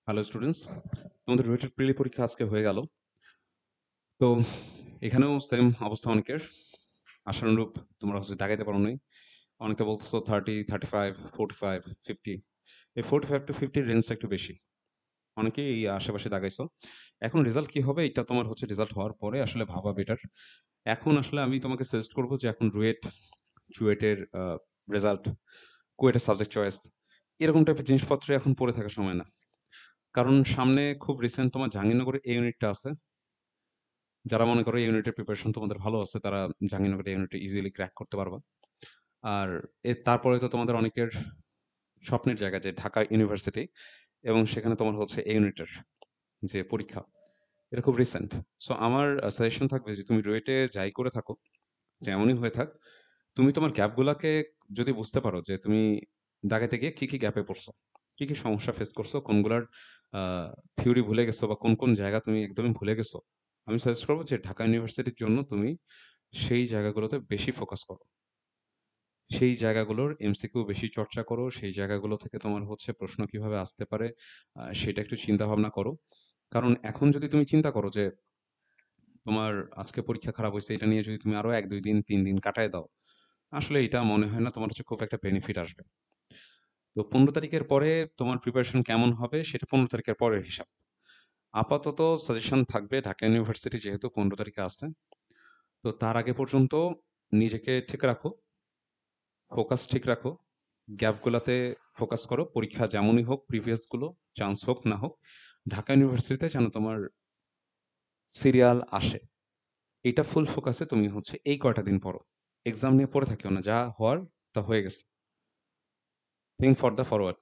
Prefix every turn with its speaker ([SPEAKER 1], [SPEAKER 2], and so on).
[SPEAKER 1] Hello students, তোমাদের রুয়েটের প্রিলি পরীক্ষা আজকে হয়ে গেল। তো এখানেও সেম অবস্থা অনেকের। আশানুরূপ তোমরা দাগাইতে পারো নাই। অনেকে বলতেছো 30, 35, 45, 50। এই 45 to 50 রেঞ্জটা একটু বেশি। অনেকেই এই আশেপাশে দাগাইছো। এখন রেজাল্ট কি হবে এটা তোমার রেজাল্ট হওয়ার পরে আসলে ভাবা বেটার। এখন আসলে আমি তোমাকে সাজেস্ট করবো যে এখন চুয়েটের রেজাল্ট, কুয়েটের সাবজেক্ট চয়েস, এরকম টাইপের জিনিসপত্র এখন পড়ে থাকার সময় না। কারণ সামনে খুব রিসেন্ট তোমার জাহাঙ্গীরনগরে এই ইউনিটটা আছে। যারা মনে করো এই ইউনিটের প্রিপারেশন তোমাদের ভালো আছে, তারা জাহাঙ্গীরনগরের ইউনিটটা ইজিলি ক্র্যাক করতে পারবা। আর তারপরে তো তোমাদের অনেকের স্বপ্নের জায়গা যে ঢাকা ইউনিভার্সিটি, এবং সেখানে তোমার এই ইউনিটের যে পরীক্ষা, এটা খুব রিসেন্ট। সো আমার সাজেশন থাকবে যে তুমি রুয়েটে যাই করে থাকো, যেমনই হয়ে থাক, তুমি তোমার গ্যাপগুলাকে যদি বুঝতে পারো যে তুমি দাগাতে গিয়ে কি কি গ্যাপে পড়ছো, কি কি সমস্যা ফেস করছো, কোনগুলার থিওরি ভুলে গেছো বা কোন কোন জায়গা তুমি একদমই ভুলে গেছো, আমি সাজেস্ট করবো যে ঢাকা ইউনিভার্সিটির জন্য তুমি সেই জায়গাগুলোতে বেশি ফোকাস করো। সেই জায়গাগুলোর এমসিকিউ বেশি চর্চা করো। সেই জায়গাগুলো থেকে তোমার প্রশ্ন কিভাবে আসতে পারে, সেটা একটু চিন্তা ভাবনা করো। কারণ এখন যদি তুমি চিন্তা করো যে তোমার আজকে পরীক্ষা খারাপ হইছে, এটা নিয়ে যদি তুমি আরো ১-২ দিন ৩ দিন কাটায় দাও, আসলে এটা মনে হয় না তোমার খুব একটা বেনিফিট আসবে। তো ১৫ তারিখের পরে তোমার প্রিপারেশন কেমন হবে সেটা ১৫ তারিখের পরের হিসাব। আপাতত সাজেশন থাকবে ঢাকা ইউনিভার্সিটি যেহেতু ১৫ তারিখে আছে, তো তার আগে পর্যন্ত নিজেকে ঠিক রাখো, ফোকাস ঠিক রাখো, গ্যাপগুলাতে ফোকাস করো। পরীক্ষা যেমনই হোক, প্রিভিয়াস গুলো চান্স হোক না হোক, ঢাকা ইউনিভার্সিটিতে যেন তোমার সিরিয়াল আসে, এটা ফুল ফোকাসে তুমি এই কয়টা দিন পড়ো। এক্সাম নিয়ে পড়ে থাকিও না, যা হওয়ার তা হয়ে গেছে। Think for the forward.